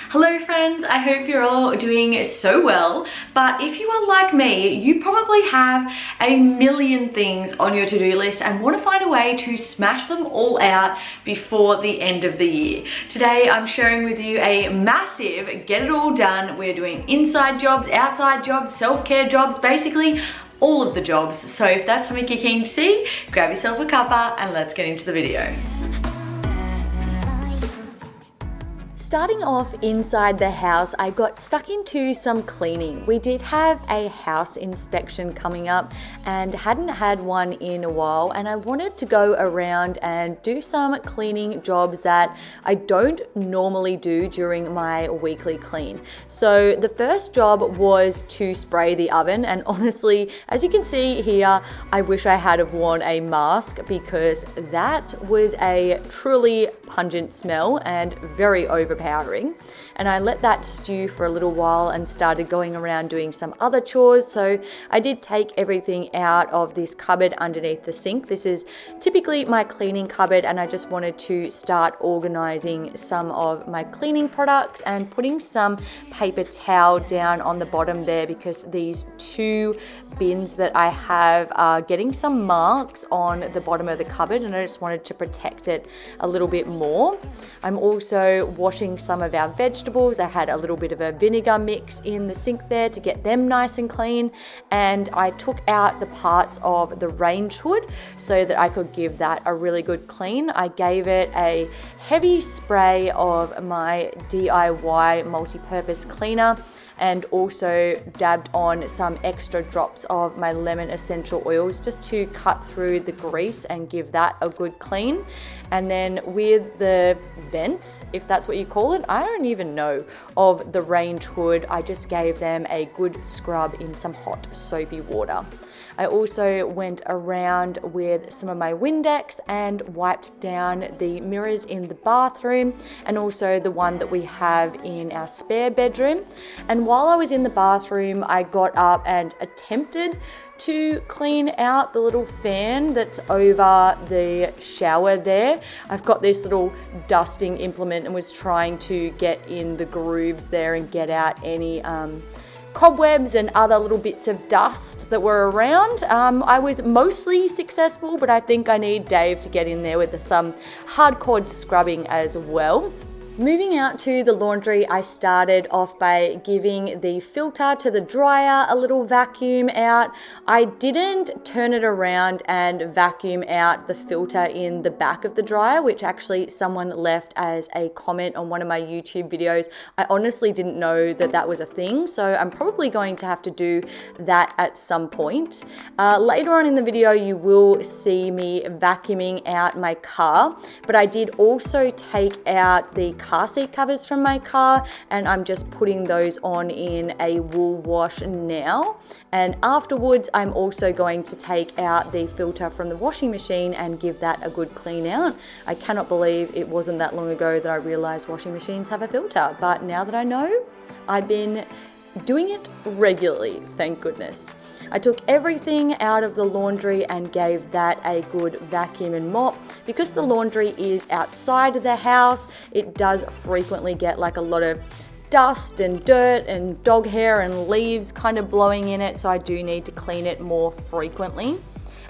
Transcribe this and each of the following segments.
Hello friends, I hope you're all doing so well, but if you are like me, you probably have a million things on your to-do list and want to find a way to smash them all out before the end of the year. Today I'm sharing with you a massive get it all done. We're doing inside jobs, outside jobs, self-care jobs, basically all of the jobs. So if that's something you're keen to see, grab yourself a cuppa and let's get into the video. Starting off inside the house, I got stuck into some cleaning. We did have a house inspection coming up and hadn't had one in a while, and I wanted to go around and do some cleaning jobs that I don't normally do during my weekly clean. So the first job was to spray the oven, and honestly, as you can see here, I wish I had have worn a mask because that was a truly pungent smell and very overpowering. And I let that stew for a little while and started going around doing some other chores. So I did take everything out of this cupboard underneath the sink. This is typically my cleaning cupboard, and I just wanted to start organizing some of my cleaning products and putting some paper towel down on the bottom there because these two bins that I have are getting some marks on the bottom of the cupboard, and I just wanted to protect it a little bit more. I'm also washing some of our vegetables. I had a little bit of a vinegar mix in the sink there to get them nice and clean, and I took out the parts of the range hood so that I could give that a really good clean. I gave it a heavy spray of my DIY multi-purpose cleaner and also dabbed on some extra drops of my lemon essential oils just to cut through the grease and give that a good clean. And then with the vents, if that's what you call it, I don't even know, of the range hood, I just gave them a good scrub in some hot soapy water. I also went around with some of my Windex and wiped down the mirrors in the bathroom and also the one that we have in our spare bedroom. And while I was in the bathroom, I got up and attempted to clean out the little fan that's over the shower there. I've got this little dusting implement and was trying to get in the grooves there and get out any cobwebs and other little bits of dust that were around. I was mostly successful, but I think I need Dave to get in there with some hardcore scrubbing as well. Moving out to the laundry, I started off by giving the filter to the dryer a little vacuum out. I didn't turn it around and vacuum out the filter in the back of the dryer, which actually someone left as a comment on one of my YouTube videos. I honestly didn't know that that was a thing, so I'm probably going to have to do that at some point. Later on in the video, you will see me vacuuming out my car, but I did also take out the car seat covers from my car, and I'm just putting those on in a wool wash now. And afterwards, I'm also going to take out the filter from the washing machine and give that a good clean out. I cannot believe it wasn't that long ago that I realized washing machines have a filter, but now that I know, I've been doing it regularly, thank goodness. I took everything out of the laundry and gave that a good vacuum and mop. Because the laundry is outside of the house, it does frequently get like a lot of dust and dirt and dog hair and leaves kind of blowing in it, so I do need to clean it more frequently.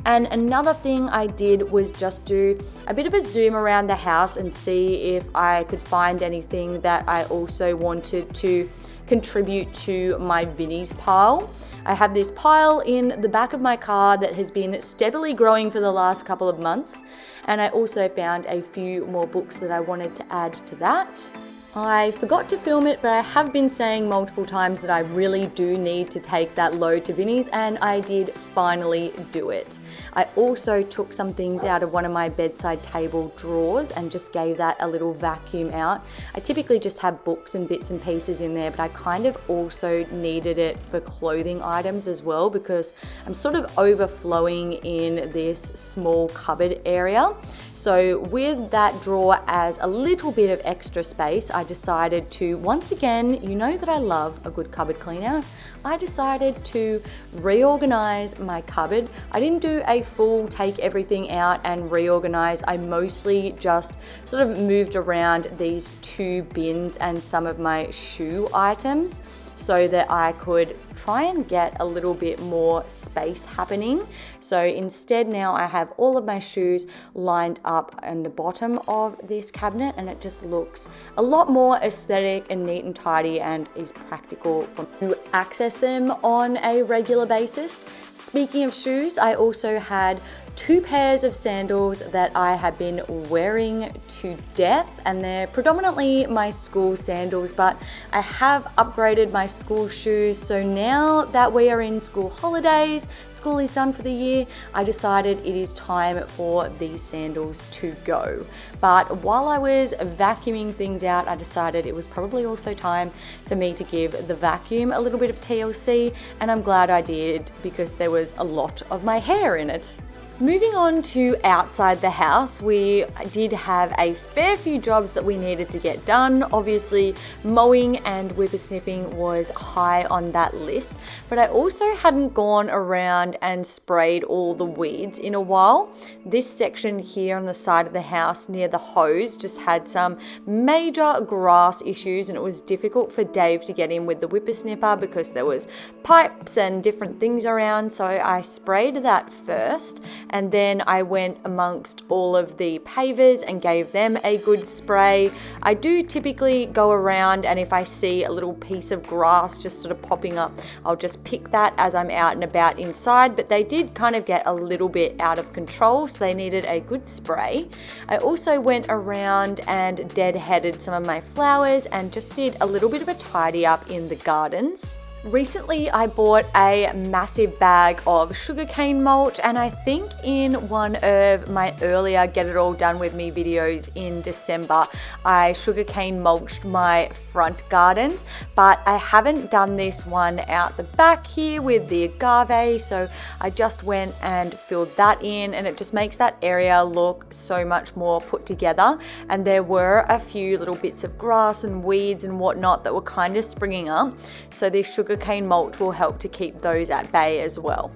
And another thing I did was just do a bit of a zoom around the house and see if I could find anything that I also wanted to contribute to my Vinnie's pile. I have this pile in the back of my car that has been steadily growing for the last couple of months, and I also found a few more books that I wanted to add to that. I forgot to film it, but I have been saying multiple times that I really do need to take that load to Vinnie's, and I did finally do it. I also took some things out of one of my bedside table drawers and just gave that a little vacuum out. I typically just have books and bits and pieces in there, but I kind of also needed it for clothing items as well because I'm sort of overflowing in this small cupboard area. So with that drawer as a little bit of extra space, I decided to, once again, you know that I love a good cupboard clean out. I decided to reorganize my cupboard. I didn't do a full take everything out and reorganize. I mostly just sort of moved around these 2 bins and some of my shoe items so that I could try and get a little bit more space happening. So instead now I have all of my shoes lined up in the bottom of this cabinet, and it just looks a lot more aesthetic and neat and tidy and is practical for me to access them on a regular basis. Speaking of shoes, I also had 2 pairs of sandals that I have been wearing to death, and they're predominantly my school sandals, but I have upgraded my school shoes. So now that we are in school holidays, school is done for the year, I decided it is time for these sandals to go. But while I was vacuuming things out, I decided it was probably also time for me to give the vacuum a little bit of TLC, and I'm glad I did because there was a lot of my hair in it. Moving on to outside the house, we did have a fair few jobs that we needed to get done. Obviously, mowing and whippersnipping was high on that list, but I also hadn't gone around and sprayed all the weeds in a while. This section here on the side of the house near the hose just had some major grass issues, and it was difficult for Dave to get in with the whippersnipper because there was pipes and different things around. So I sprayed that first, and then I went amongst all of the pavers and gave them a good spray. I do typically go around, and if I see a little piece of grass just sort of popping up, I'll just pick that as I'm out and about inside, but they did kind of get a little bit out of control, so they needed a good spray. I also went around and deadheaded some of my flowers and just did a little bit of a tidy up in the gardens. Recently, I bought a massive bag of sugarcane mulch, and I think in one of my earlier Get It All Done With Me videos in December, I sugarcane mulched my front gardens, but I haven't done this one out the back here with the agave, so I just went and filled that in, and it just makes that area look so much more put together. And there were a few little bits of grass and weeds and whatnot that were kind of springing up, so this sugarcane mulch will help to keep those at bay as well.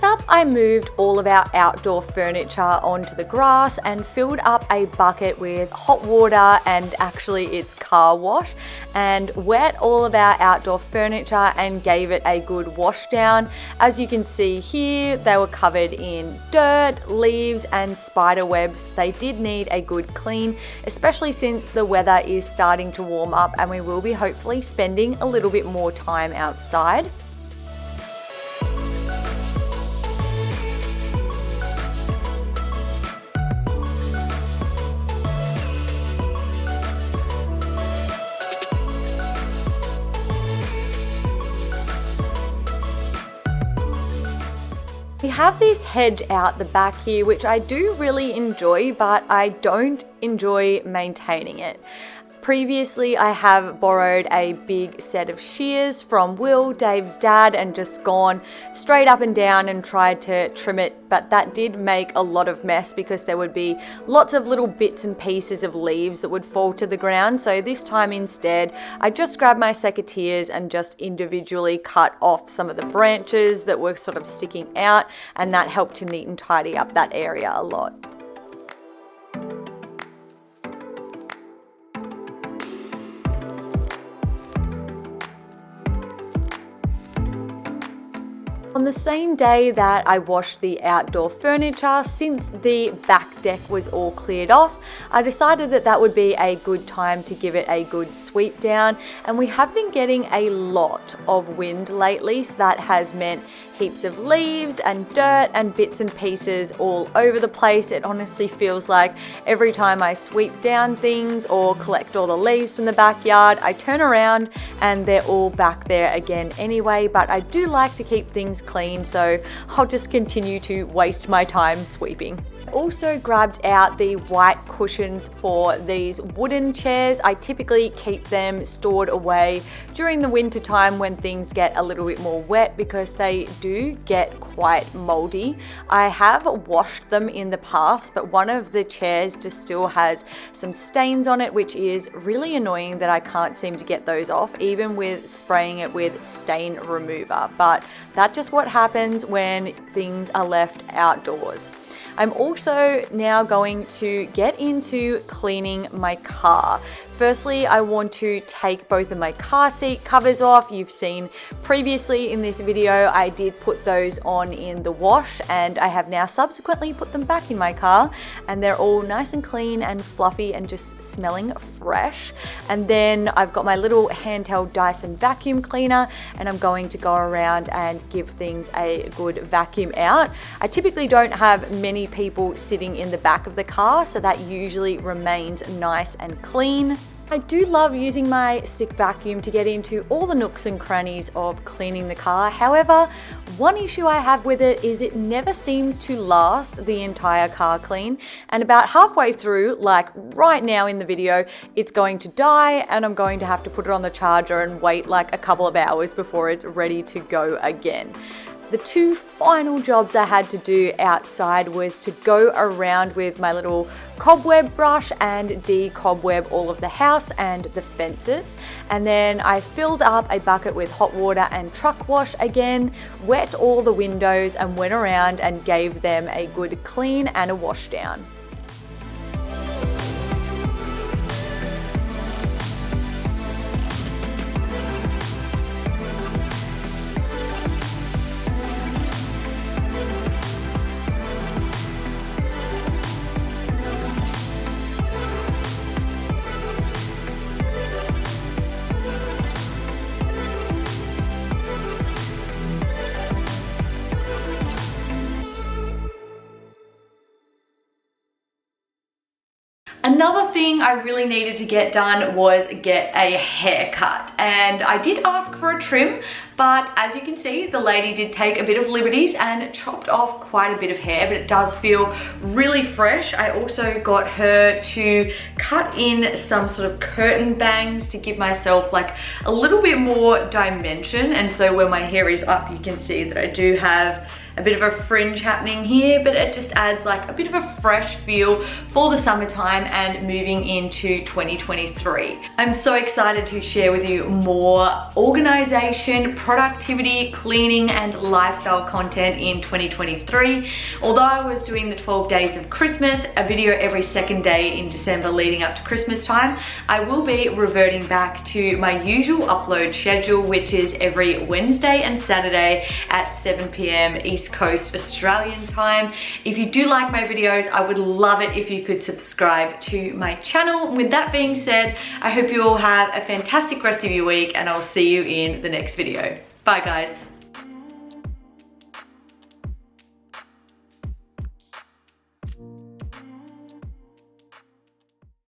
Up, I moved all of our outdoor furniture onto the grass and filled up a bucket with hot water, and actually it's car wash, and wet all of our outdoor furniture and gave it a good wash down. As you can see here, they were covered in dirt, leaves and spider webs. They did need a good clean, especially since the weather is starting to warm up and we will be hopefully spending a little bit more time outside. We have this hedge out the back here, which I do really enjoy, but I don't enjoy maintaining it. Previously, I have borrowed a big set of shears from Will, Dave's dad, and just gone straight up and down and tried to trim it, but that did make a lot of mess because there would be lots of little bits and pieces of leaves that would fall to the ground. So this time instead, I just grabbed my secateurs and just individually cut off some of the branches that were sort of sticking out, and that helped to neat and tidy up that area a lot. On the same day that I washed the outdoor furniture, since the back deck was all cleared off, I decided that that would be a good time to give it a good sweep down. And we have been getting a lot of wind lately, so that has meant heaps of leaves and dirt and bits and pieces all over the place. It honestly feels like every time I sweep down things or collect all the leaves from the backyard, I turn around and they're all back there again anyway. But I do like to keep things clean, so I'll just continue to waste my time sweeping. also grabbed out the white cushions for these wooden chairs. I typically keep them stored away during the winter time when things get a little bit more wet because they do get quite moldy. I have washed them in the past, but one of the chairs just still has some stains on it, which is really annoying that I can't seem to get those off, even with spraying it with stain remover. But that's just what happens when things are left outdoors. I'm also now going to get into cleaning my car. Firstly, I want to take both of my car seat covers off. You've seen previously in this video, I did put those on in the wash, and I have now subsequently put them back in my car, and they're all nice and clean and fluffy and just smelling fresh. And then I've got my little handheld Dyson vacuum cleaner, and I'm going to go around and give things a good vacuum out. I typically don't have many people sitting in the back of the car, so that usually remains nice and clean. I do love using my stick vacuum to get into all the nooks and crannies of cleaning the car. However, one issue I have with it is it never seems to last the entire car clean, and about halfway through, like right now in the video, it's going to die and I'm going to have to put it on the charger and wait like a couple of hours before it's ready to go again. The two final jobs I had to do outside was to go around with my little cobweb brush and de-cobweb all of the house and the fences. And then I filled up a bucket with hot water and truck wash again, wet all the windows and went around and gave them a good clean and a wash down. Another thing I really needed to get done was get a haircut, and I did ask for a trim, but as you can see, the lady did take a bit of liberties and chopped off quite a bit of hair, but it does feel really fresh. I also got her to cut in some sort of curtain bangs to give myself like a little bit more dimension, and so when my hair is up, you can see that I do have a bit of a fringe happening here, but it just adds like a bit of a fresh feel for the summertime and moving into 2023. I'm so excited to share with you more organization, productivity, cleaning, and lifestyle content in 2023. Although I was doing the 12 days of Christmas, a video every second day in December leading up to Christmas time, I will be reverting back to my usual upload schedule, which is every Wednesday and Saturday at 7 p.m. East Coast Australian time. If you do like my videos, I would love it if you could subscribe to my channel. With that being said, I hope you all have a fantastic rest of your week, and I'll see you in the next video. Bye guys.